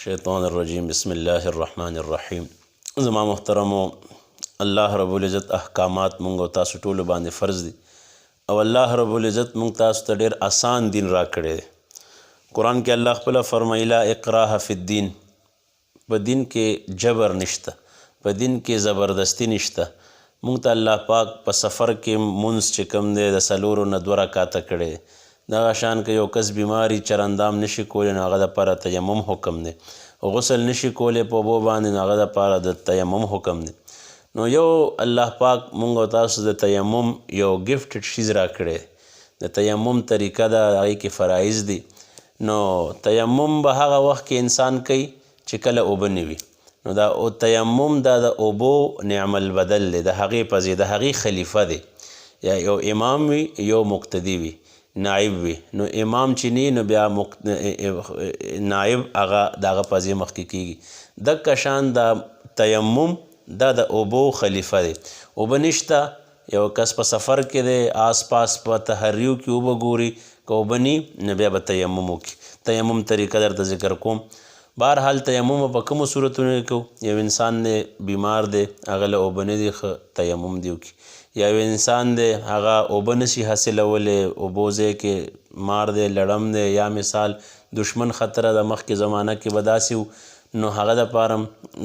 شیطان الرجیم بسم الله الرحمن الرحیم. زما محترمو، الله رب العزت احکامات مونږ او تاسو ټولو باندې فرض دي او الله رب العزت مونږ تاسو ته ډېر آسان دین را کړی دی. قرآن کې الله خپله فرمایي لا اکراه فی الدین، په دین کې جبر نشته، په دین کې زبردستی نشته. مونږ ته الله پاک په سفر کې مونځ چې کوم دی د څلورو نه 2 رکعاته کړی دی. دغه شان که یو کس بیماری چرندام نشي کولی نو هغه دپاره تیمم حکم دی. غسل نشي کولی په اوبو باندې نو هغه دپاره د تیمم حکم دی. نو یو الله پاک مونږ او تاسو د تیمم یو ګفټډ شیز را کړی. د تیمم طریقه ده، هغې کې فرایض دي. نو تیمم به هغه وخت کې انسان کوي چې کله اوبه نه وي. نو دا تیمم دا د اوبو نعم البدل دی، د هغې په ځای د هغې خلیفه دی. یا یو امام وي یو مقتدي وي، نائب وي. نو امام چې نه نو بیا نائب هغه د هغه په ځای مخکې کېږي. دقه شان د تیمم دا د اوبو خلیفه دی. اوبه نشته، یو کس په سفر کې دی، آس پاس په تحریو کې اوبه ګوري، که اوبه نی نو بیا به تیمم وکړي. تیمم طریقه درته ذکر کوم. بهرحال تیمم په کومو صورتونو کې کوو؟ یو انسان دی بیمار دی، هغه له اوبه نه دی ښه، تیمم دی وکړي. یا یو انسان دی هغه اوبه نشي حاصلولی، اوبو ځای کې مار دی، لړم دی، یا مثال دشمن خطره د مخکې زمانه کې به داسې و نو هغه دپاره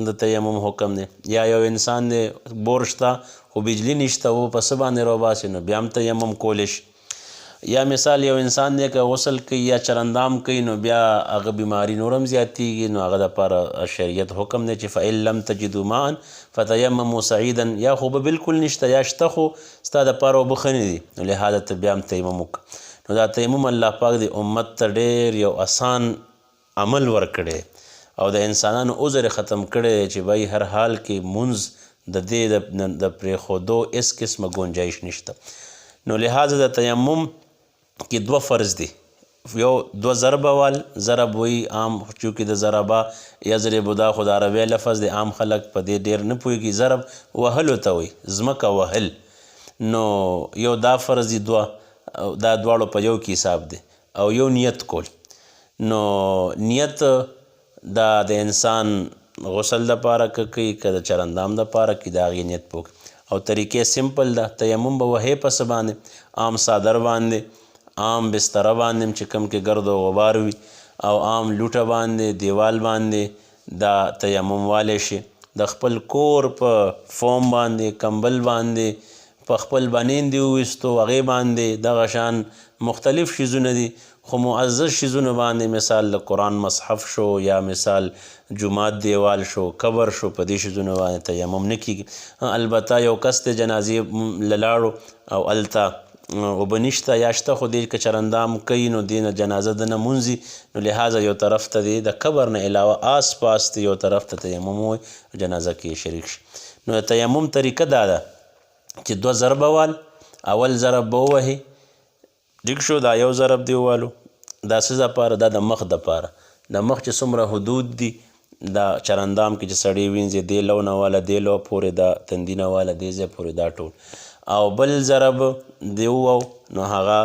د تیمم حکم دی. یا یو انسان دی بور شته خو بجلی نشته، و په څه باندې راوباسي نو بیا هم تیمم کولی شي. یا مثال یو انسان دی که غسل کوي یا چرندام کوي نو بیا هغه بیماری نور هم زیاتیږي، نو هغه دپاره شریعت حکم دی چې فإن لم تجدوا ماء فتیمموا صعیدا، یا خو به بالکل نشته یا شته خو ستا دپاره اوبه ښه نه دي، نو لهذا ته بیا هم تیمم وکړه. نو دا تیمم الله پاک د امت ته ډېر یو آسان عمل ورکړی او د انسانانو عذر ختم کړی چې بھائی هر حال کې مونځ د دې د پرېښودو هېڅ قسمه گنجایش نشته. نو لهذا د تیمم کې 2 فرض دي. یو 2 ضربه وال، ضرب وی عام چونکې د ضربه یضرب دا خو د عربی لفظ دی، عام خلک په دې ډېر نه پوهېږي. ضرب وهلو ته وایي، ځمکه وهل. نو یو دا فرض دي 2، دا دواړو په یو کې حساب دی. او یو نیت کول. نو نیت دا د انسان غسل دپاره که کوي که د چرندام دپاره کوي، د هغې نیت په وکړي. او طریقې سمپل ده. تیمم به وهې په څه باندې؟ عام څادر باندې، عام بستره باندې چې کوم کې ګرد و غبار وي، او عام لوټه باندې، دیوال باندې دا تیمم والی شي. د خپل کور په فوم باندې، کمبل باندې، په خپل بنیندې وویستو، هغې باندې دغه شان مختلف شیزونه دي. خو معزز شیزونه باندې مثال د قرآن مصحف شو، یا مثال جومات دیوال شو، قبر شو، په دې شیزونه باندې تیمم نه کېږي. البته یو کس د جنازې له لاړو او هلته اوبه نشته یا شته، خو دې که چرندام کوي نو دې نه جنازه د نه مونځي، نو لهذا یو طرف ته د قبر نه علاوه آس پاس یو طرف ته تیمم ووایي، جنازه کې شریک شي. نو د تیمم طریقه دا ده چې 2 ضربه وال. اول ضرب به ووهي، ټیک شو، دا یو ضرب دی ووالو. دا څه دپاره؟ دا د مخ دپاره. د مخ چې څومره حدود دي دا چرندام کې چې سړی وینځي، دې لو نه واله دې لو پورې، دا تندي نه واله دې ځای پورې، دا ټول. او بل ضرب دی ووو نو هغه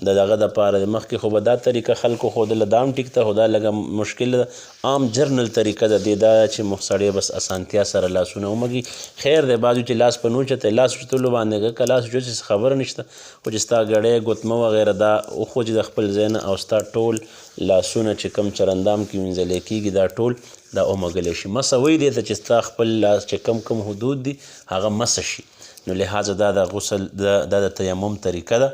د دغه دپاره د مخکې خو به دا طریقه خلکو ښودله، دا هم ټیک ته، خو دا لږه مشکل ده. عام جرنل طریقه ده دې، دا چې سړی بس اسانتیا سره لاسونه ومږي. خیر دی بعضو چې لاس په نوچته، لاس اوچتلو باندې که لاس اوچت شي خبره نشته، خو چې ستا ګړی ګوتمه وغیره دا وخوځي د خپل ځای نه، او ستا ټول لاسونه چې کوم چرندام کې وینځلی کېږي دا ټول دا ومږلی شي. مسه وایي دې ته چې ستا خپل لاس چې کوم حدود دي هغه مسه شي. نو لهذا دا د غسل دا د تیمم طریقه ده.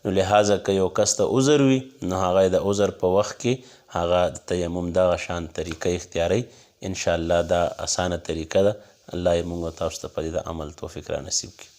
نو لهذا که یو کس ته عذر وي نو هغه د عذر په وخت کې هغه د تیمم دغه شان طریقه اختیاروي. انشاءالله دا اسانه طریقه ده. الله یې موږ او تاسو ته په دې د عمل توفیق را نصیب کړي.